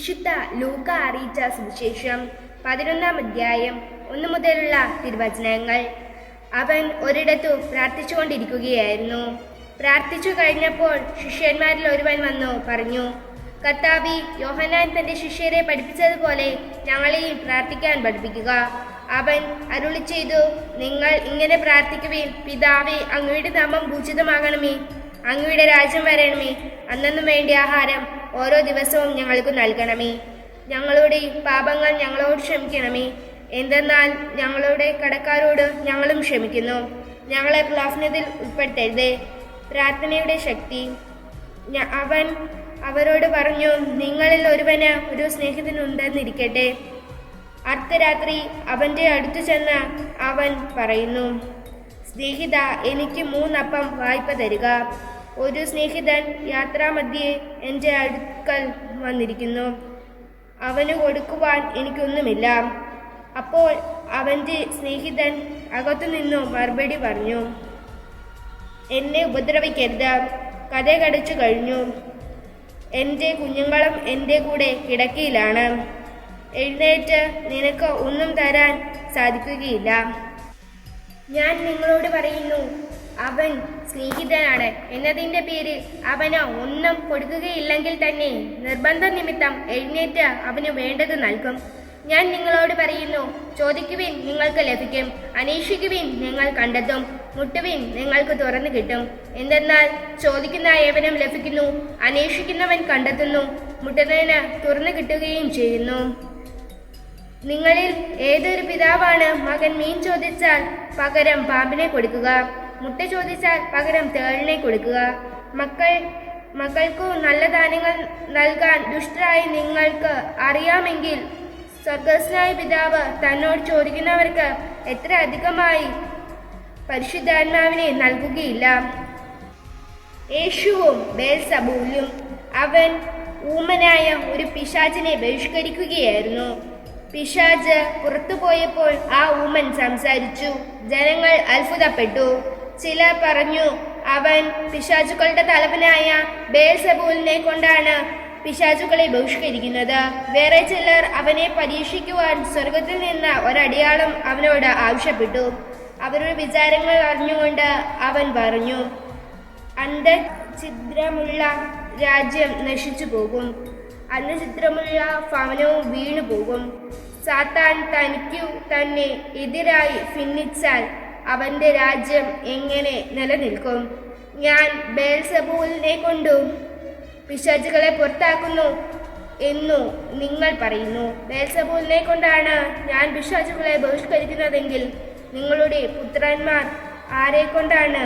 വിശുദ്ധ ലൂക്ക അറിയിച്ച സുവിശേഷം 11-ാം അധ്യായം 1 മുതലുള്ള തിരുവചനങ്ങൾ. അവൻ ഒരിടത്തു പ്രാർത്ഥിച്ചുകൊണ്ടിരിക്കുകയായിരുന്നു. പ്രാർത്ഥിച്ചു കഴിഞ്ഞപ്പോൾ ശിഷ്യന്മാരിൽ ഒരുവൻ വന്നു പറഞ്ഞു, കർത്താവേ, യോഹന്നാൻ തന്റെ ശിഷ്യരെ പഠിപ്പിച്ചതുപോലെ ഞങ്ങളെയും പ്രാർത്ഥിക്കാൻ പഠിപ്പിക്കുക. അവൻ അരുളിച്ചെയ്തു, നിങ്ങൾ ഇങ്ങനെ പ്രാർത്ഥിക്കുവിൻ: പിതാവേ, അങ്ങയുടെ നാമം പൂജിതമാകണമേ, അങ്ങയുടെ രാജ്യം വരണമേ, അന്നന്നും വേണ്ടിയ ആഹാരം ഓരോ ദിവസവും ഞങ്ങൾക്ക് നൽകണമേ. ഞങ്ങളുടെ പാപങ്ങൾ ഞങ്ങളോട് ക്ഷമിക്കണമേ, എന്തെന്നാൽ ഞങ്ങളുടെ കടക്കാരോട് ഞങ്ങളും ക്ഷമിക്കുന്നു. ഞങ്ങളെ പ്രലോഭനത്തിൽ ഉൾപ്പെടുത്തരുത്. പ്രാർത്ഥനയുടെ ശക്തി. അവൻ അവരോട് പറഞ്ഞു, നിങ്ങളിൽ ഒരുവന് ഒരു സ്നേഹിതനുണ്ടെന്നിരിക്കട്ടെ. അർദ്ധരാത്രി അവൻ്റെ അടുത്തു ചെന്ന് അവൻ പറയുന്നു, സ്നേഹിത, എനിക്ക് 3 അപ്പം വായ്പ തരിക. ഒരു സ്നേഹിതൻ യാത്രാമധ്യേ എൻ്റെ അടുക്കൽ വന്നിരിക്കുന്നു, അവന് കൊടുക്കുവാൻ എനിക്കൊന്നുമില്ല. അപ്പോൾ അവൻ്റെ സ്നേഹിതൻ അകത്തുനിന്നു മറുപടി പറഞ്ഞു, എന്നെ ഉപദ്രവിക്കരുത്, കഥ കടച്ചു കഴിഞ്ഞു. എൻ്റെ കുഞ്ഞുങ്ങളും എൻ്റെ കൂടെ കിടക്കയിലാണ്. എഴുന്നേറ്റ് നിനക്ക് ഒന്നും തരാൻ സാധിക്കുകയില്ല. ഞാൻ നിങ്ങളോട് പറയുന്നു, അവൻ സ്നേഹിതനാണ് എന്നതിൻ്റെ പേരിൽ അവന് ഒന്നും കൊടുക്കുകയില്ലെങ്കിൽ തന്നെ നിർബന്ധ നിമിത്തം എഴുന്നേറ്റ് അവന് വേണ്ടത് നൽകും. ഞാൻ നിങ്ങളോട് പറയുന്നു, ചോദിക്കുവിൻ, നിങ്ങൾക്ക് ലഭിക്കും; അന്വേഷിക്കുവിൻ, നിങ്ങൾ കണ്ടെത്തും; മുട്ടുവിൻ, നിങ്ങൾക്ക് തുറന്നു കിട്ടും. എന്തെന്നാൽ ചോദിക്കുന്ന ഏവനും ലഭിക്കുന്നു, അന്വേഷിക്കുന്നവൻ കണ്ടെത്തുന്നു, മുട്ടുന്നതിന് തുറന്നു കിട്ടുകയും ചെയ്യുന്നു. നിങ്ങളിൽ ഏതൊരു പിതാവാണ് മകൻ മീൻ ചോദിച്ചാൽ പകരം പാമ്പിനെ കൊടുക്കുക? മുട്ട ചോദിച്ചാൽ പകരം തേളിനെ കൊടുക്കുക? മക്കൾക്കു നല്ല ദാനങ്ങൾ നൽകാൻ ദുഷ്ടരായ നിങ്ങൾക്ക് അറിയാമെങ്കിൽ സ്വർഗ്ഗസ്ഥനായ പിതാവ് തന്നോട് ചോദിക്കുന്നവർക്ക് എത്ര അധികമായി പരിശുദ്ധാത്മാവിനെ നൽകുകയില്ല. യേശുവും ബേൽസബൂലും. അവൻ ഊമനായ ഒരു പിശാചിനെ ബഹിഷ്കരിക്കുകയായിരുന്നു. പിശാച് പുറത്തുപോയപ്പോൾ ആ ഊമൻ സംസാരിച്ചു. ജനങ്ങൾ അത്ഭുതപ്പെട്ടു. ചിലർ പറഞ്ഞു, അവൻ പിശാചുക്കളുടെ തലവനായ ബേൽസബൂലിനെ കൊണ്ടാണ് പിശാചുക്കളെ ബഹിഷ്കരിക്കുന്നത്. വേറെ ചിലർ അവനെ പരീക്ഷിക്കുവാൻ സ്വർഗത്തിൽ നിന്ന് ഒരടയാളം അവനോട് ആവശ്യപ്പെട്ടു. അവരുടെ വിചാരങ്ങൾ അറിഞ്ഞുകൊണ്ട് അവൻ പറഞ്ഞു, അന്തഛിദ്രമുള്ള രാജ്യം നശിച്ചു പോകും, അന്തഛിദ്രമുള്ള ഭവനവും വീണു പോകും. സാത്താൻ തനിക്കു തന്നെ എതിരായി ഭിന്നിച്ചാൽ അവന്റെ രാജ്യം എങ്ങനെ നിലനിൽക്കും? ഞാൻ ബേൽസബൂലിനെ കൊണ്ടു പിശാചുകളെ പുറത്താക്കുന്നു എന്നു നിങ്ങൾ പറയുന്നു. ബേൽസബൂലിനെ കൊണ്ടാണ് ഞാൻ പിശാചുകളെ ബഹിഷ്കരിക്കുന്നതെങ്കിൽ നിങ്ങളുടെ പുത്രന്മാർ ആരെ കൊണ്ടാണ്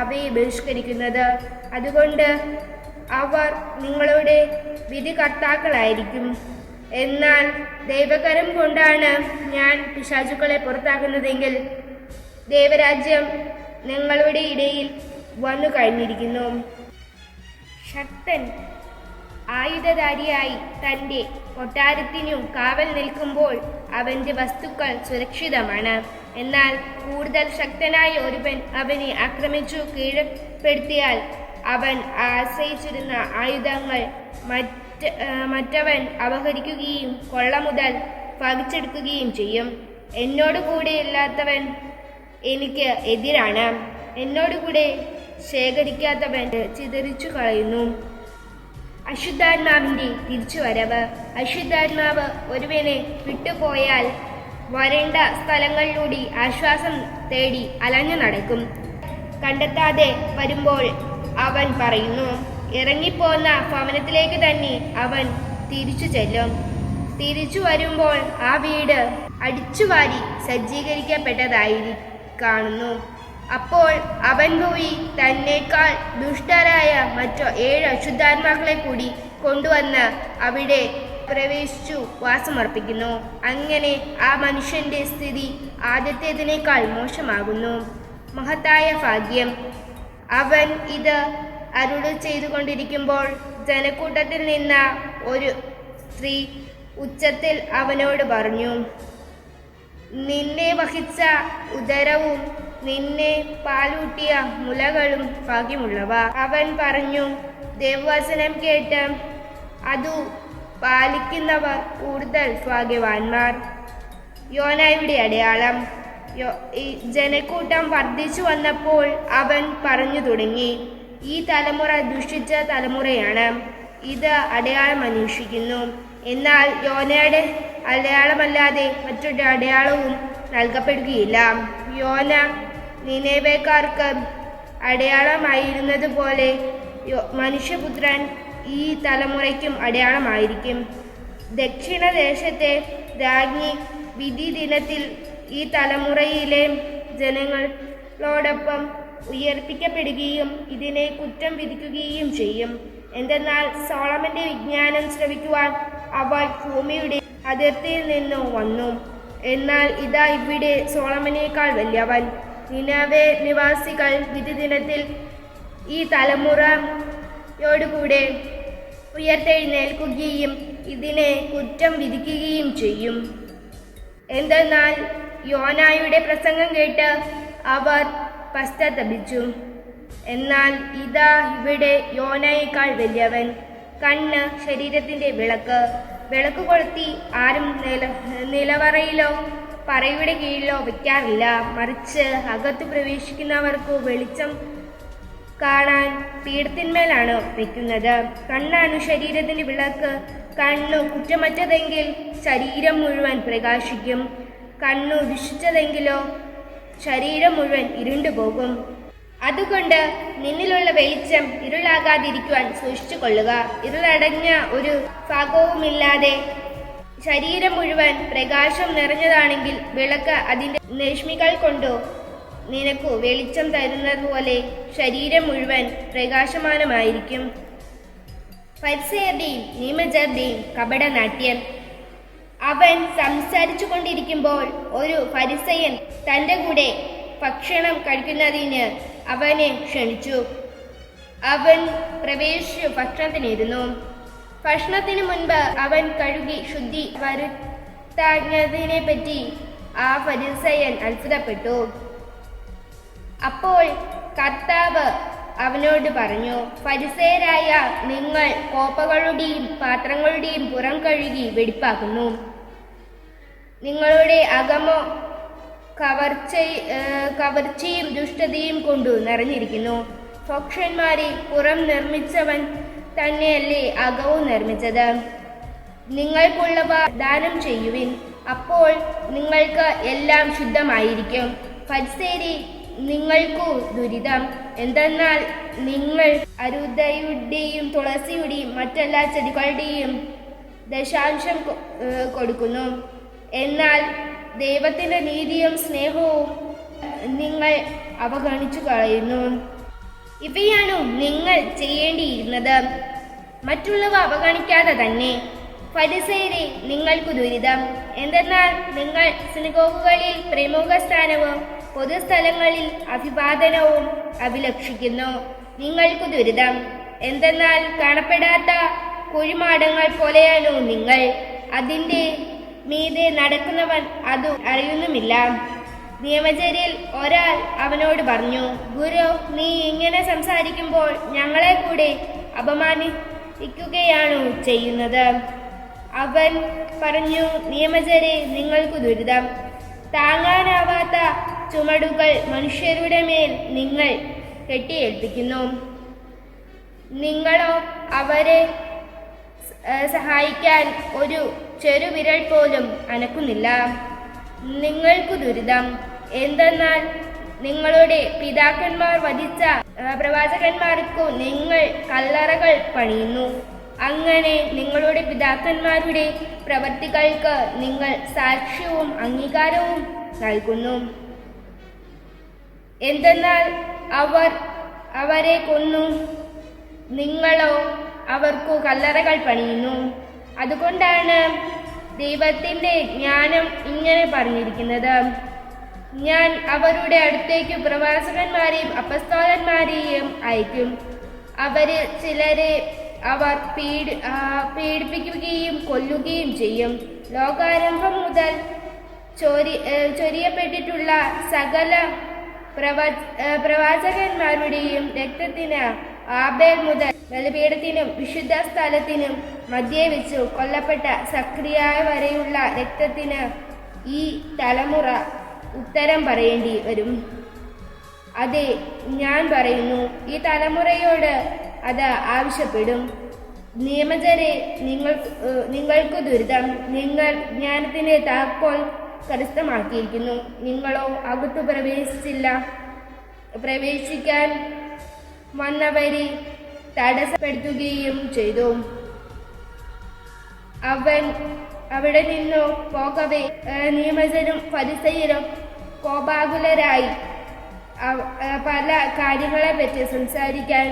അവയെ ബഹിഷ്കരിക്കുന്നത്? അതുകൊണ്ട് അവർ നിങ്ങളുടെ വിധികർത്താക്കളായിരിക്കും. എന്നാൽ ദൈവകരം കൊണ്ടാണ് ഞാൻ പിശാചുക്കളെ പുറത്താക്കുന്നതെങ്കിൽ ദൈവരാജ്യം നിങ്ങളുടെ ഇടയിൽ വന്നു കഴിഞ്ഞിരിക്കുന്നു. ശക്തൻ ആയുധധാരിയായി തൻ്റെ കൊട്ടാരത്തിനു കാവൽ നിൽക്കുമ്പോൾ അവൻ്റെ വസ്തുക്കൾ സുരക്ഷിതമാണ്. എന്നാൽ കൂടുതൽ ശക്തനായ ഒരുവൻ അവനെ ആക്രമിച്ചു കീഴ്പ്പെടുത്തിയാൽ അവൻ ആശ്രയിച്ചിരുന്ന ആയുധങ്ങൾ മറ്റവൻ അപഹരിക്കുകയും കൊള്ള മുതൽ പകിച്ചെടുക്കുകയും ചെയ്യും. എന്നോട് കൂടെ ഇല്ലാത്തവൻ എനിക്ക് എതിരാണ്. എന്നോടുകൂടെ ശേഖരിക്കാത്തവൻ ചിതറിച്ചു കളയുന്നു. അശുദ്ധാത്മാവിൻ്റെ തിരിച്ചുവരവ്. അശുദ്ധാത്മാവ് ഒരുവനെ വിട്ടുപോയാൽ വരേണ്ട സ്ഥലങ്ങളിലൂടെ ആശ്വാസം തേടി അലഞ്ഞു നടക്കും. കണ്ടെത്താതെ വരുമ്പോൾ അവൻ പറയുന്നു, ഇറങ്ങിപ്പോന്ന ഭവനത്തിലേക്ക് തന്നെ അവൻ തിരിച്ചു ചെല്ലും. തിരിച്ചു വരുമ്പോൾ ആ വീട് അടിച്ചുവാരി സജ്ജീകരിക്കപ്പെട്ടതായി കാണുന്നു. അപ്പോൾ അവൻ പോയി തന്നേക്കാൾ ദുഷ്ടരായ മറ്റു 7 അശുദ്ധാത്മാക്കളെ കൂടി കൊണ്ടുവന്ന് അവിടെ പ്രവേശിച്ചു വാസമർപ്പിക്കുന്നു. അങ്ങനെ ആ മനുഷ്യന്റെ സ്ഥിതി ആദ്യത്തേതിനേക്കാൾ മോശമാകുന്നു. മഹത്തായ ഭാഗ്യം. അവൻ ഇത് അരുളി ചെയ്തുകൊണ്ടിരിക്കുമ്പോൾ ജനക്കൂട്ടത്തിൽ നിന്ന് ഒരു സ്ത്രീ ഉച്ചത്തിൽ അവനോട് പറഞ്ഞു, നിന്നെ വഹിച്ച ഉദരവും നിന്നെ പാലൂട്ടിയ മുലകളും ഭാഗ്യമുള്ളവ. അവൻ പറഞ്ഞു, ദേവവചനം കേട്ട് അതു പാലിക്കുന്നവർ കൂടുതൽ ഭാഗ്യവാന്മാർ. യോനായുടെ അടയാളം. ജനക്കൂട്ടം വർദ്ധിച്ചു വന്നപ്പോൾ അവൻ പറഞ്ഞു തുടങ്ങി, ഈ തലമുറ ദുഷിച്ച തലമുറയാണ്. ഇത് അടയാളം അന്വേഷിക്കുന്നു. എന്നാൽ യോനയുടെ അടയാളമല്ലാതെ മറ്റൊരു അടയാളവും നൽകപ്പെടുകയില്ല. യോന നിനവേക്കാർക്ക് അടയാളമായിരുന്നതുപോലെ മനുഷ്യപുത്രൻ ഈ തലമുറയ്ക്കും അടയാളമായിരിക്കും. ദക്ഷിണദേശത്തെ രാജ്ഞി വിധി ദിനത്തിൽ ഈ തലമുറയിലെ ജനങ്ങളോടൊപ്പം ഉയർപ്പിക്കപ്പെടുകയും ഇതിനെ കുറ്റം വിധിക്കുകയും ചെയ്യും. എന്തെന്നാൽ സോളമന്റെ വിജ്ഞാനം ശ്രവിക്കുവാൻ അവൾ ഭൂമിയുടെ അതിർത്തിയിൽ നിന്നു വന്നു. എന്നാൽ ഇതാ ഇവിടെ സോളമനേക്കാൾ വലിയവൻ. നിനവേ നിവാസികൾ വിധി ദിനത്തിൽ ഈ തലമുറയോടുകൂടെ ഉയർത്തെഴുന്നേൽക്കുകയും ഇതിനെ കുറ്റം വിധിക്കുകയും ചെയ്യും. എന്തെന്നാൽ യോനായുടെ പ്രസംഗം കേട്ട് അവർ പശ്ചാത്തപിച്ചു. എന്നാൽ ഇതാ ഇവിടെ യോനയേക്കാൾ വലിയവൻ. കണ്ണ് ശരീരത്തിന്റെ വിളക്ക്. വിളക്ക് കൊളുത്തി ആരും നിലവറയിലോ പറയുടെ കീഴിലോ വയ്ക്കാറില്ല. മറിച്ച് അകത്ത് പ്രവേശിക്കുന്നവർക്ക് വെളിച്ചം കാണാൻ പീഠത്തിന്മേലാണ് വയ്ക്കുന്നത്. കണ്ണാണ് ശരീരത്തിന്റെ വിളക്ക്. കണ്ണു കുറ്റമറ്റതെങ്കിൽ ശരീരം മുഴുവൻ പ്രകാശിക്കും. കണ്ണു ദുഷിച്ചതെങ്കിലോ ശരീരം മുഴുവൻ ഇരുണ്ടുപോകും. അതുകൊണ്ട് നിന്നിലുള്ള വെളിച്ചം ഇരുളാകാതിരിക്കുവാൻ സൂക്ഷിച്ചു കൊള്ളുക. ഇരുളടഞ്ഞ ഒരു ഭാഗവുമില്ലാതെ ശരീരം മുഴുവൻ പ്രകാശം നിറഞ്ഞതാണെങ്കിൽ വിളക്ക് അതിൻ്റെ രശ്മികൾ കൊണ്ടു നിനക്കു വെളിച്ചം തരുന്നതുപോലെ ശരീരം മുഴുവൻ പ്രകാശമാനമായിരിക്കും. ഫരിസേയരുടെയും നിയമജ്ഞരുടെയും കപടനാട്യം. അവൻ സംസാരിച്ചു കൊണ്ടിരിക്കുമ്പോൾ ഒരു ഫരിസയൻ തൻ്റെ കൂടെ ഭക്ഷണം കഴിക്കുന്നതിന് അവനെ ക്ഷണിച്ചു. അവൻ പ്രവേശിച്ചു ഭക്ഷണത്തിനിരുന്നു. ഭക്ഷണത്തിന് മുൻപ് അവൻ കഴുകി ശുദ്ധി വരുത്താഞ്ഞതിനെ പറ്റി ആ ഫരിസയൻ അത്ഭുതപ്പെട്ടു. അപ്പോൾ കർത്താവ് അവനോട് പറഞ്ഞു, ഫരിസേയരായ നിങ്ങൾ കോപ്പകളുടെയും പാത്രങ്ങളുടെയും പുറം കഴുകി വെടിപ്പാക്കുന്നു. നിങ്ങളുടെ അകമോ കവർച്ചയും ദുഷ്ടതയും കൊണ്ടു നിറഞ്ഞിരിക്കുന്നു. ഭോക്ഷന്മാരെ പുറം നിർമ്മിച്ചവൻ തന്നെയല്ലേ അകവും നിർമ്മിച്ചത്. നിങ്ങൾക്കുള്ളവ ദാനം ചെയ്യുവിൻ, അപ്പോൾ നിങ്ങൾക്ക് എല്ലാം ശുദ്ധമായിരിക്കും. ഫരിസേയരേ, നിങ്ങൾക്കു ദുരിതം. എന്തെന്നാൽ നിങ്ങൾ അരുതയുടെയും തുളസിയുടെയും മറ്റെല്ലാ ചെടികളുടെയും ദശാംശം കൊടുക്കുന്നു. എന്നാൽ ദൈവത്തിൻ്റെ നീതിയും സ്നേഹവും നിങ്ങൾ അവഗണിച്ചു കളയുന്നു. ഇവയാണ് നിങ്ങൾ ചെയ്യേണ്ടിയിരുന്നത്. മറ്റുള്ളവ അവഗണിക്കാതെ തന്നെ. ഫരിസേയരേ, നിങ്ങൾക്കു ദുരിതം. എന്തെന്നാൽ നിങ്ങൾ സിനഗോഗുകളിൽ പ്രമുഖ സ്ഥാനവും പൊതുസ്ഥലങ്ങളിൽ അഭിവാദനവും അഭിലഷിക്കുന്നു. നിങ്ങൾക്കു ദുരിതം. എന്തെന്നാൽ കാണപ്പെടാത്ത കുഴിമാടങ്ങൾ പോലെയാണോ നിങ്ങൾ. അതിൻ്റെ മീതെ നടക്കുന്നവൻ അത് അറിയുന്നുമില്ല. നിയമജ്ഞരിൽ ഒരാൾ അവനോട് പറഞ്ഞു, ഗുരു, നീ ഇങ്ങനെ സംസാരിക്കുമ്പോൾ ഞങ്ങളെ കൂടെ അപമാനിക്കുകയാണോ ചെയ്യുന്നത്? അവൻ പറഞ്ഞു, നിയമജ്ഞരെ, നിങ്ങൾക്കു ദുരിതം. താങ്ങാനാവാത്ത ചുമടുകൾ മനുഷ്യരുടെ മേൽ നിങ്ങൾ കെട്ടിയേൽപ്പിക്കുന്നു. നിങ്ങളോ അവരെ സഹായിക്കാൻ ഒരു ചെറുവിരൽ പോലും അനക്കുന്നില്ല. നിങ്ങൾക്കു ദുരിതം. എന്തെന്നാൽ നിങ്ങളുടെ പിതാക്കന്മാർ വധിച്ച പ്രവാചകന്മാർക്കു നിങ്ങൾ കല്ലറകൾ പണിയുന്നു. അങ്ങനെ നിങ്ങളുടെ പിതാക്കന്മാരുടെ പ്രവൃത്തികൾക്ക് നിങ്ങൾ സാക്ഷ്യവും അംഗീകാരവും നൽകുന്നു. എന്തെന്നാൽ അവർ അവരെ കൊന്നു, നിങ്ങളോ അവർക്കു കല്ലറകൾ പണിയുന്നു. അതുകൊണ്ടാണ് ദൈവത്തിൻ്റെ ജ്ഞാനം ഇങ്ങനെ പറഞ്ഞിരിക്കുന്നത്, ഞാൻ അവരുടെ അടുത്തേക്ക് പ്രവാചകന്മാരെയും അപ്പസ്തോലന്മാരെയും അയക്കും. അവരിൽ ചിലരെ അവർ പീഡിപ്പിക്കുകയും കൊല്ലുകയും ചെയ്യും. ലോകാരംഭം മുതൽ ചൊരിയപ്പെട്ടിട്ടുള്ള സകല പ്രവാചകന്മാരുടെയും രക്തത്തിന് ആബേൽ മുതൽ ബലിപീഠത്തിനും വിശുദ്ധ സ്ഥലത്തിനും മധ്യേ വെച്ചു കൊല്ലപ്പെട്ട സക്രിയായ വരെയുള്ള രക്തത്തിന് ഈ തലമുറ ഉത്തരം പറയേണ്ടി വരും. അതെ, ഞാൻ പറയുന്നു, ഈ തലമുറയോട് അത് ആവശ്യപ്പെടും. നിയമജരെ, നിങ്ങൾക്ക് ദുരിതം. നിങ്ങൾ ജ്ഞാനത്തിന്റെ താക്കോൽ കരസ്ഥമാക്കിയിരിക്കുന്നു. നിങ്ങളോ അകത്തു പ്രവേശിക്കാൻ വന്നവരെ തടസ്സപ്പെടുത്തുകയും ചെയ്തു. അവൻ അവിടെ നിന്നു പോകവേ നിയമജരും ഫരിസയരും കോപാകുലരായി പല കാര്യങ്ങളെപ്പറ്റി സംസാരിക്കാൻ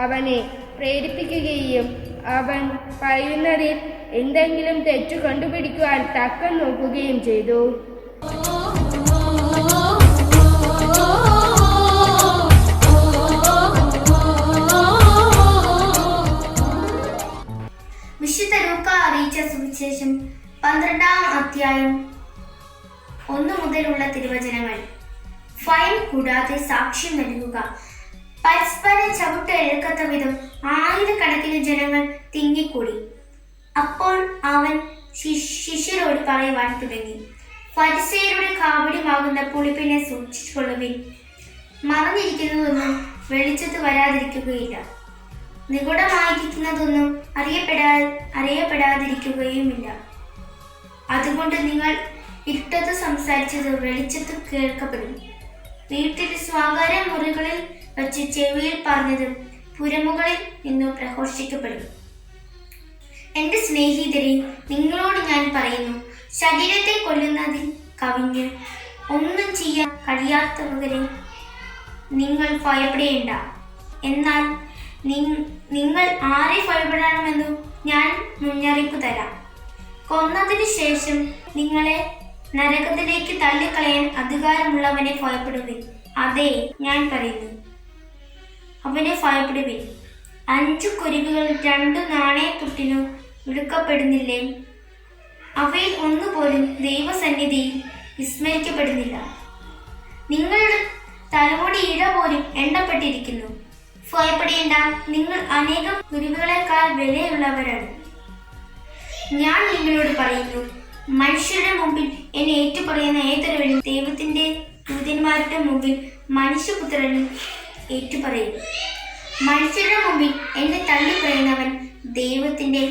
അവനെ പ്രേരിപ്പിക്കുകയും അവൻ പറയുന്നതിൽ എന്തെങ്കിലും തെറ്റു കണ്ടുപിടിക്കുവാൻ തക്കം നോക്കുകയും ചെയ്തു. വിശുദ്ധ ലൂക്ക അറിയിച്ച സുവിശേഷം 12-ാം അധ്യായം 1 മുതലുള്ള തിരുവചനങ്ങൾ. ഫൈൻ കൂടാതെ സാക്ഷ്യം നൽകുക. പരസ്പരം ചവിട്ട് എഴുക്കത്ത വിധം ആയിരക്കണക്കിന് ജനങ്ങൾ തിങ്ങിക്കൂടി. അപ്പോൾ അവൻ ശിഷ്യരോട് പറയുവാൻ തുടങ്ങി, ഫരിസേയരുടെ കാവടിയാകുന്ന പുളിപ്പിനെ സൂക്ഷിച്ചുകൊള്ളുവിൻ. മറഞ്ഞിരിക്കുന്നതൊന്നും വെളിച്ചത്ത് വരാതിരിക്കുകയില്ല, നിഗൂഢമായിരിക്കുന്നതൊന്നും അറിയപ്പെടാതിരിക്കുകയുമില്ല. അതുകൊണ്ട് നിങ്ങൾ ഇരുട്ടത്ത് സംസാരിച്ചത് വെളിച്ചത്ത് കേൾക്കപ്പെടും, വീട്ടിൽ സ്വാകാര്യ മുറികളിൽ വച്ച് ചെവിയിൽ പറഞ്ഞതും പുരമുകളിൽ നിന്നു പ്രഘോഷിക്കപ്പെടും. എന്റെ സ്നേഹിതരെ, നിങ്ങളോട് ഞാൻ പറയുന്നു, ശരീരത്തെ കൊല്ലുന്നതിൽ കവിഞ്ഞ് ഒന്നും ചെയ്യാൻ കഴിയാത്തവരെ നിങ്ങൾ ഭയപ്പെടേണ്ട. എന്നാൽ നിങ്ങൾ ആരെ ഭയപ്പെടണമെന്നു ഞാൻ മുന്നറിയിപ്പ് തരാം. കൊന്നതിന് ശേഷം നിങ്ങളെ നരകത്തിലേക്ക് തള്ളിക്കളയാൻ അധികാരമുള്ളവനെ ഭയപ്പെടുവിൻ. അതെ, ഞാൻ പറയുന്നു, അവനെ ഭയപ്പെടുവിൻ. 5 കുരുവികൾ 2 നാണയത്തുട്ടിനു വിടുക്കപ്പെടുന്നില്ലേ? അവയിൽ ഒന്നുപോലും ദൈവസന്നിധിയിൽ വിസ്മരിക്കപ്പെടുന്നില്ല. നിങ്ങളുടെ തലമുടി ഇഴ പോലും എണ്ണപ്പെട്ടിരിക്കുന്നു. ഭയപ്പെടേണ്ട, നിങ്ങൾ അനേകം കുരുവികളെക്കാൾ വിലയുള്ളവരാണ്. ഞാൻ നിങ്ങളോട് പറയുന്നു, മനുഷ്യരുടെ മുമ്പിൽ എന്നെ ഏറ്റുപറയുന്ന ഏതൊരുവനും ദൈവത്തിന്റെ ദൂതന്മാരുടെ മുമ്പിൽ മനുഷ്യപുത്രനും ഏറ്റുപറയും. മനുഷ്യരുടെ മുമ്പിൽ എന്നെ തള്ളിപ്പറയുന്നവൻ ദൈവത്തിന്റെ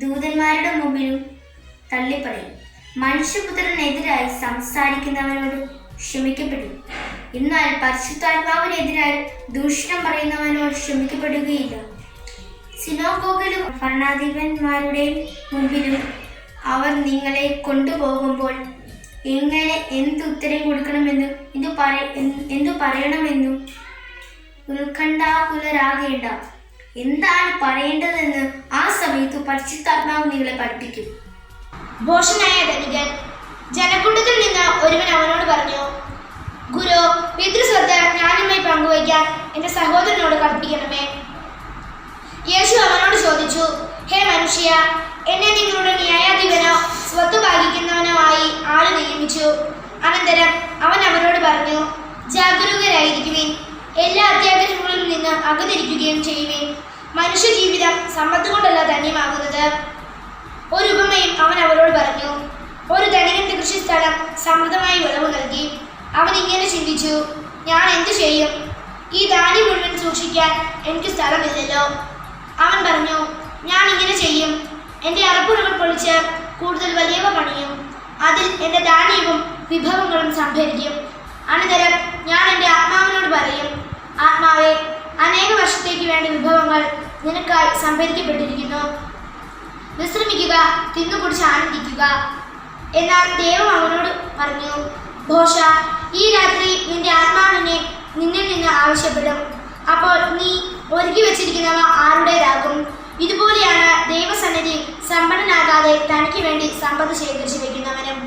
ദൂതന്മാരുടെ മുമ്പിലും തള്ളിപ്പറയും. മനുഷ്യപുത്രനെതിരായി സംസാരിക്കുന്നവനോട് ക്ഷമിക്കപ്പെടും, എന്നാൽ പരിശുദ്ധാത്മാവിനെതിരായി ദൂഷണം പറയുന്നവനോട് ക്ഷമിക്കപ്പെടുകയില്ല. സിനഗോഗിലും ഭരണാധിപന്മാരുടെയും മുമ്പിലും അവർ നിങ്ങളെ കൊണ്ടുപോകുമ്പോൾ എന്തുത്തരം കൊടുക്കണമെന്നും എന്തു പറയണമെന്നും ഉത്കണ്ഠാകുലരാകേണ്ട. എന്താണ് പറയേണ്ടതെന്ന് ആ സമയത്ത് പരിശുദ്ധാത്മാവ് നിങ്ങളെ പഠിപ്പിക്കും. ഭോഷനായ ധനികൻ. ജനക്കൂട്ടത്തിൽ നിന്ന് ഒരുവൻ അവനോട് പറഞ്ഞു, ഗുരു, പിതൃസ്വത്ത് ഞാനുമായി പങ്കുവയ്ക്കാൻ എന്റെ സഹോദരനോട് കൽപ്പിക്കണമേ. യേശു അവനോട് ചോദിച്ചു, ഹേ മനുഷ്യ, എന്നെ നിങ്ങളുടെ ന്യായാധിപനോ സ്വത്ത് ഭാഗിക്കുന്നവനോ ആയി ആള് നിയമിച്ചു. അനന്തരം അവൻ അവനോട് പറഞ്ഞു, ജാഗരൂകരായിരിക്കുവിൻ, എല്ലാ അത്യാഗ്രഹങ്ങളിൽ നിന്ന് അകന്നിരിക്കുകയും ചെയ്യുവിൻ. മനുഷ്യ ജീവിതം സമ്പത്ത് കൊണ്ടല്ല ധന്യമാകുന്നത്. ഒരു ഉപമയും അവൻ അവരോട് പറഞ്ഞു. ഒരു ധനികന്റെ കൃഷിസ്ഥലം സമൃദ്ധമായി വിളവ് നൽകി. അവൻ ഇങ്ങനെ ചിന്തിച്ചു, ഞാൻ എന്തു ചെയ്യും? ഈ ധാന്യം മുഴുവൻ സൂക്ഷിക്കാൻ എനിക്ക് സ്ഥലമില്ലല്ലോ. അവൻ പറഞ്ഞു, ഞാൻ ഇങ്ങനെ ചെയ്യും, എൻ്റെ അറപ്പുറകൾ പൊളിച്ച് കൂടുതൽ വലിയവ പണിയും, അതിൽ എൻ്റെ ധാന്യവും വിഭവങ്ങളും സംഭരിക്കും. അനന്തരം ഞാൻ എൻ്റെ ആത്മാവിനോട് പറയും, ആത്മാവേ, അനേക വർഷത്തേക്ക് വേണ്ട വിഭവങ്ങൾ നിനക്കായി സംഭരിക്കപ്പെട്ടിരിക്കുന്നു, വിശ്രമിക്കുക, തിന്നുകുടിച്ച് ആനന്ദിക്കുക. എന്നാൽ ദൈവം അവനോട് പറഞ്ഞു, ഭോഷ, ഈ രാത്രി നിന്റെ ആത്മാവിനെ നിന്നിൽ നിന്ന് ആവശ്യപ്പെടും. അപ്പോൾ നീ ഒരുക്കി വച്ചിരിക്കുന്നവ ആരുടേതാകും? ഇതുപോലെയാണ് ദൈവസന്നിധി സമ്പന്നനാകാതെ തനിക്ക് വേണ്ടി സമ്പത്ത് ശേഖരിച്ചു വയ്ക്കുന്നവനും.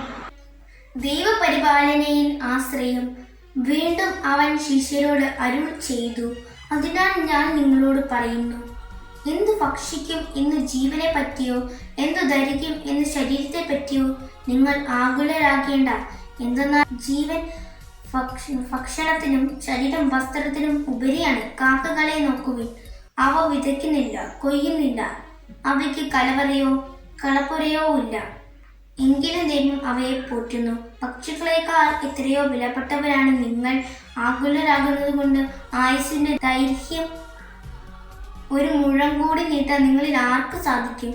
ദൈവപരിപാലനയിൽ ആശ്രയം. വീണ്ടും അവൻ ശിഷ്യരോട് അരുൾ ചെയ്തു, അതിനാൽ ഞാൻ നിങ്ങളോട് പറയുന്നു, എന്തു ഭക്ഷിക്കും എന്ന് ജീവനെ പറ്റിയോ എന്തു ധരിക്കും എന്ന് ശരീരത്തെ പറ്റിയോ നിങ്ങൾ ആകുലരാകേണ്ട. എന്തെന്നാൽ ജീവൻ ഭക്ഷണത്തിനും ശരീരം വസ്ത്രത്തിനും ഉപരിയാണ്. കാക്കകളെ നോക്കുവിൻ, അവ വിതയ്ക്കുന്നില്ല, കൊയ്യുന്നില്ല. അവയ്ക്ക് കലവറയോ കളപ്പുരയോ ഇല്ല. എങ്കിലും ദൈവം അവയെ പോറ്റുന്നു. പക്ഷികളെക്കാൾ എത്രയോ വിലപ്പെട്ടവരാണ് നിങ്ങൾ. ആകുലരാകുന്നത് കൊണ്ട് ആയുസ്സിന്റെ ദൈർഘ്യം ഒരു മുഴം കൂടി നീട്ടാൻ നിങ്ങളിൽ ആർക്ക് സാധിക്കും?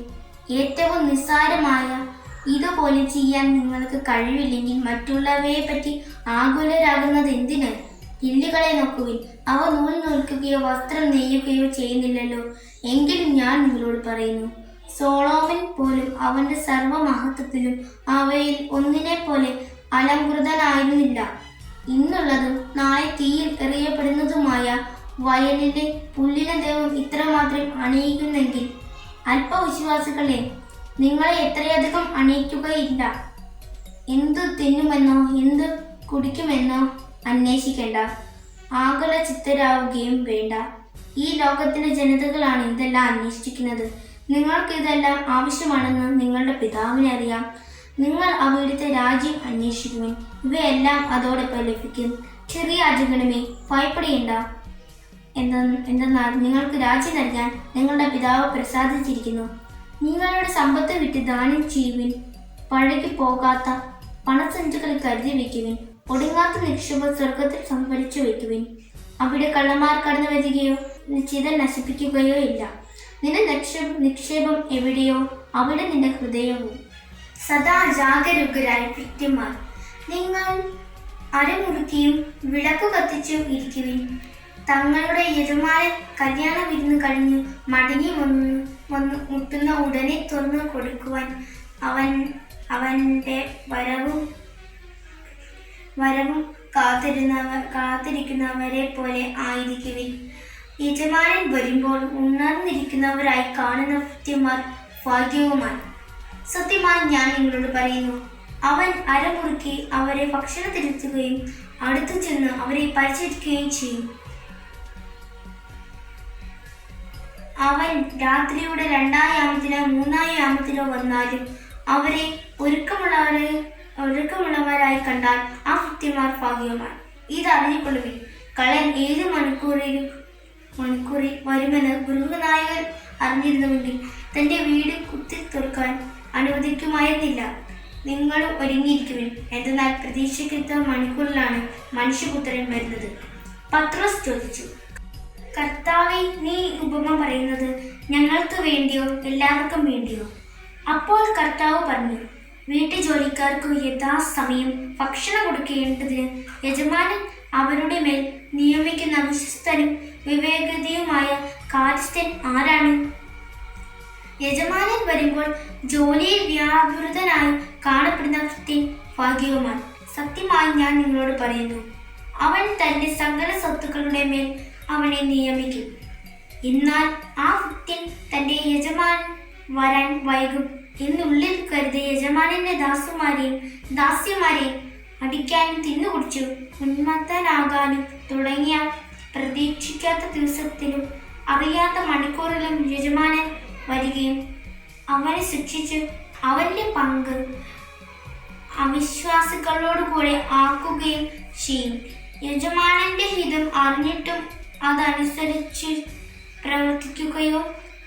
ഏറ്റവും നിസ്സാരമായ ഇതുപോലെ ചെയ്യാൻ നിങ്ങൾക്ക് കഴിവില്ലെങ്കിൽ മറ്റുള്ളവയെ പറ്റി ആകുലരാകുന്നത് എന്തിന്? ഇല്ലുകളെ നോക്കുവിൻ, അവ നൂൽ നൂൽക്കുകയോ വസ്ത്രം നെയ്യുകയോ ചെയ്യുന്നില്ലല്ലോ. എങ്കിലും ഞാൻ നിങ്ങളോട് പറയുന്നു, സോളോമൻ പോലും അവന്റെ സർവമഹത്വത്തിലും അവയിൽ ഒന്നിനെ പോലെ അലങ്കൃതനായിരുന്നില്ല. ഇന്നുള്ളതും നാളെ തീയിൽ എറിയപ്പെടുന്നതുമായ വയലിലെ പുല്ലിനെ ദൈവം ഇത്രമാത്രം അണിയിക്കുന്നെങ്കിൽ അല്പവിശ്വാസികളെ, നിങ്ങളെ എത്രയധികം അണിയിക്കുകയില്ല. എന്തു തിന്നുമെന്നോ എന്തു കുടിക്കുമെന്നോ അന്വേഷിക്കേണ്ട, ആകുല ചിത്തരാവുകയും വേണ്ട. ഈ ലോകത്തിന്റെ ജനതകളാണ് ഇതെല്ലാം അന്വേഷിക്കുന്നത്. നിങ്ങൾക്ക് ഇതെല്ലാം ആവശ്യമാണെന്ന് നിങ്ങളുടെ പിതാവിനെ അറിയാം. നിങ്ങൾ അവിടുത്തെ രാജ്യം അന്വേഷിക്കുവിൻ, ഇവയെല്ലാം അതോടൊപ്പം ലഭിക്കും. ചെറിയ യാചകനുമേ, ഭയപ്പെടേണ്ട. എന്തെന്നാൽ നിങ്ങൾക്ക് രാജ്യം നൽകാൻ നിങ്ങളുടെ പിതാവ് പ്രസാദിച്ചിരിക്കുന്നു. നിങ്ങളുടെ സമ്പത്ത് വിറ്റ് ദാനം ചെയ്യുവിൻ. പഴകി പോകാത്ത പണസഞ്ചികളിൽ കരുതി വയ്ക്കുവിൻ. ഒടുങ്ങാത്ത നിക്ഷേപം സ്വർഗത്തിൽ സംഭരിച്ചു വയ്ക്കുവിൻ. അവിടെ കള്ളന്മാർ കടന്നു വരികയോ ചിതൽ നശിപ്പിക്കുകയോ ഇല്ല. നിന്റെ നിക്ഷേപം എവിടെയോ അവിടെ നിന്റെ ഹൃദയവും. സദാ ജാഗരൂകരായി ഭൃത്യന്മാർ, നിങ്ങൾ അരമുറുക്കിയും വിളക്ക് കത്തിച്ചു ഇരിക്കുവിൻ. തങ്ങളുടെ യജമാനൻ കല്യാണ വിരുന്ന് കഴിഞ്ഞ് മടങ്ങി വന്ന് മുട്ടുന്ന ഉടനെ തുറന്നു കൊടുക്കുവാൻ അവന്റെ വരവും കാത്തിരിക്കുന്നവരെ പോലെ ആയിരിക്കുവിൻ. യജമാനൻ വരുമ്പോൾ ഉണർന്നിരിക്കുന്നവരായി കാണുന്ന ഭൃത്യന്മാർ ഭാഗ്യവുമാണ്. സത്യമായി ഞാൻ നിങ്ങളോട് പറയുന്നു, അവൻ അരമുറുക്കി അവരെ ഭക്ഷണത്തിരുത്തുകയും അടുത്തു ചെന്ന് അവരെ പരിചരിക്കുകയും ചെയ്യും. അവൻ രാത്രിയുടെ 2-ാം യാമത്തിനോ 3-ാം യാമത്തിനോ വന്നാലും അവരെ ഒരുക്കമുള്ളവരായി കണ്ടാൽ ആ ഭൃത്യന്മാർ ഭാഗ്യവുമാണ്. ഇതറിഞ്ഞുകൊള്ളുവിൻ, കള്ളൻ ഏത് മണിക്കൂറിൽ വരുമെന്ന് ഗൃഹനായകൻ അറിഞ്ഞിരുന്നുവെങ്കിൽ തന്റെ വീട് കുത്തി തുറക്കാൻ അനുവദിക്കുമായിരുന്നില്ല. നിങ്ങളും ഒരുങ്ങിയിരിക്കുവിൻ, എന്തെന്നാൽ പ്രതീക്ഷിക്കാത്ത മണിക്കൂറിലാണ് മനുഷ്യപുത്രൻ വരുന്നത്. പത്രോസ് ചോദിച്ചു, കർത്താവേ, നീ ഉപമ പറയുന്നത് ഞങ്ങൾക്ക് വേണ്ടിയോ എല്ലാവർക്കും വേണ്ടിയോ? അപ്പോൾ കർത്താവ് പറഞ്ഞു, വീട്ടുജോലിക്കാർക്ക് യഥാസമയം ഭക്ഷണം കൊടുക്കേണ്ടതിന് യജമാനൻ അവരുടെ മേൽ നിയമിക്കുന്ന വിശ്വസ്തനും വിവേകതയുമായ കാര്യസ്ഥൻ ആരാണ്? യജമാനൻ വരുമ്പോൾ ജോലിയിൽ വ്യാപൃതനായി കാണപ്പെടുന്ന ഭൃത്യൻ ഭാഗ്യവുമാണ്. സത്യമായി ഞാൻ നിങ്ങളോട് പറയുന്നു, അവൻ തന്റെ സകല സ്വത്തുക്കളുടെ മേൽ അവനെ നിയമിക്കും. എന്നാൽ ആ ഭൃത്യൻ തന്റെ യജമാനൻ വരാൻ വൈകും എന്നുള്ളിൽ കരുതി യജമാനന്റെ ദാസ്യന്മാരെയും അടിക്കാനും തിന്നുകുടിച്ചു ഉന്മത്തനാകാനും തുടങ്ങിയ പ്രതീക്ഷിക്കാത്ത ദിവസത്തിലും അറിയാത്ത മണിക്കൂറിലും യജമാനൻ വരികയും അവനെ ശിക്ഷിച്ച് അവന്റെ പങ്ക് അവിശ്വാസികളോടുകൂടെ ആക്കുകയും ചെയ്യും. യജമാനന്റെ ഹിതം അറിഞ്ഞിട്ടും അതനുസരിച്ച് പ്രവർത്തിക്കുകയോ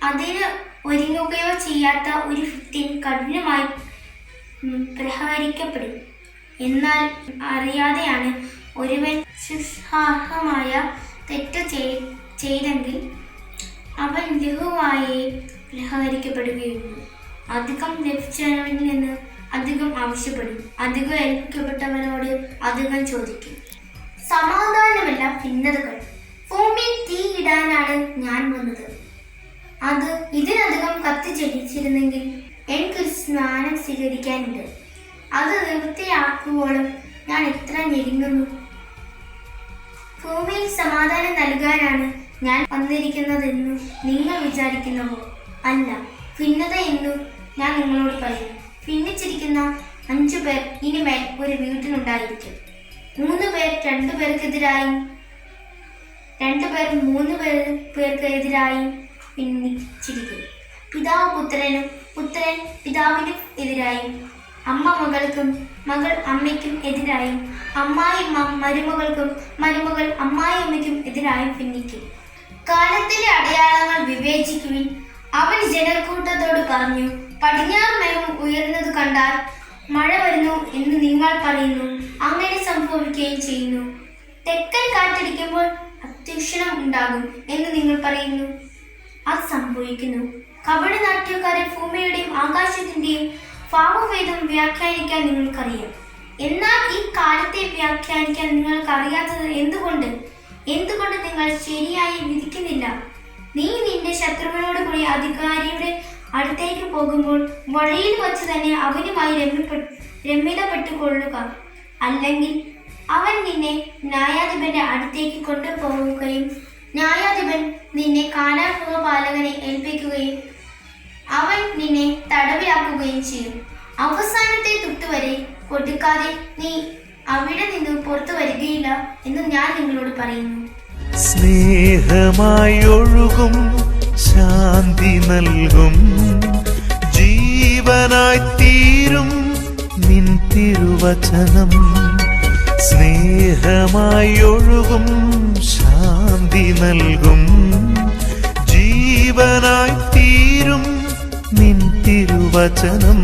അതിന് ഒരുങ്ങുകയോ ചെയ്യാത്ത ഒരു ഭൃത്യൻ കഠിനമായി പ്രഹരിക്കപ്പെടും. എന്നാൽ അറിയാതെയാണ് ഒരുവൻ ശിക്ഷാർഹമായ തെറ്റ് ചെയ്തെങ്കിൽ അവൻ ലഘുവായി പ്രഹരിക്കപ്പെടുകയുള്ളൂ. അധികം ലഭിച്ചവനിൽ നിന്ന് അധികം ആവശ്യപ്പെടും, അധികം ഏൽപ്പിക്കപ്പെട്ടവനോട് അധികം ചോദിക്കും. സമാധാനമല്ല ഭിന്നതകൾ. ഭൂമിയിൽ തീയിടാനാണ് ഞാൻ വന്നത്. അത് ഇതിനധികം കത്തിച്ചെടിച്ചിരുന്നെങ്കിൽ എനിക്കൊരു സ്നാനം സ്വീകരിക്കാനുണ്ട്. അത് നിവൃത്തിയാക്കുവോളം ഞാൻ എത്ര ഞെരുങ്ങുന്നു. ഭൂമിയിൽ സമാധാനം നൽകാനാണ് ഞാൻ വന്നിരിക്കുന്നതെന്നു നിങ്ങൾ വിചാരിക്കുന്നവോ? അല്ല, ഭിന്നത എന്നു ഞാൻ നിങ്ങളോട് പറയുന്നു. ഭിന്നിച്ചിരിക്കുന്ന 5 പേർ ഇനിമേൽ ഒരു വീട്ടിലുണ്ടായിരിക്കും. 3 പേർ 2 പേർക്കെതിരായും 2 പേർ 3 പേർക്കെതിരായും ഭിന്നിച്ചിരിക്കും. പിതാവ് പുത്രനും പുത്രൻ പിതാവിനും എതിരായും, അമ്മ മകൾക്കും മകൾ അമ്മയ്ക്കും എതിരായും, അമ്മായിയമ്മ മരുമകൾക്കും മരുമകൾ അമ്മായിയമ്മയ്ക്കും എതിരായും ഭിന്നിക്കും. കാലത്തിലെ അടയാളങ്ങൾ വിവേചിക്കുവിൻ. അവൻ ജനക്കൂട്ടത്തോട് പറഞ്ഞു, പടിഞ്ഞാറ് മേഘം ഉയർന്നത് കണ്ടാൽ മഴ വരുന്നു എന്ന് നിങ്ങൾ പറയുന്നു, അങ്ങനെ സംഭവിക്കുകയും ചെയ്യുന്നു. തെക്കൻ കാറ്റടിക്കുമ്പോൾ അത്യുഷ്ണം ഉണ്ടാകും എന്ന് നിങ്ങൾ പറയുന്നു, അത് സംഭവിക്കുന്നു. കപടനാട്യക്കാരെ ഭൂമിയുടെയും ആകാശത്തിന്റെയും ഭാവഭേദം വ്യാഖ്യാനിക്കാൻ നിങ്ങൾക്കറിയാം. എന്നാൽ ഈ കാലത്തെ വ്യാഖ്യാനിക്കാൻ നിങ്ങൾക്കറിയാത്തത് എന്തുകൊണ്ട് നിങ്ങൾ ശരിയായി വിധിക്കുന്നില്ല? നീ നിന്റെ ശത്രുവിനോട് കൂടി അധികാരിയുടെ അടുത്തേക്ക് പോകുമ്പോൾ വഴിയിൽ വച്ച് തന്നെ അവനുമായി രമ്യതപ്പെട്ടു കൊള്ളുക. അല്ലെങ്കിൽ അവൻ നിന്നെ ന്യായാധിപന്റെ അടുത്തേക്ക് കൊണ്ടുപോവുകയും ന്യായാധിപൻ നിന്നെ കാരാഗൃഹപാലകനെ ഏൽപ്പിക്കുകയും അവൻ നിന്നെ തടവിലാക്കുകയും ചെയ്യും. അവസാനത്തെ തുട്ടുവരെ കൊടുക്കാതെ നീ അവിടെ നിന്ന് പുറത്തു വരികയില്ല എന്ന് ഞാൻ നിങ്ങളോട് പറയുന്നു. സ്നേഹമായി ഒഴുകും ശാന്തി നൽകും ജീവനായി തീരും നിൻ തിരുവചനം. സ്നേഹമായി ഒഴുകും ശാന്തി നൽകും ജീവനായി തീരും നിൻ തിരുവചനം.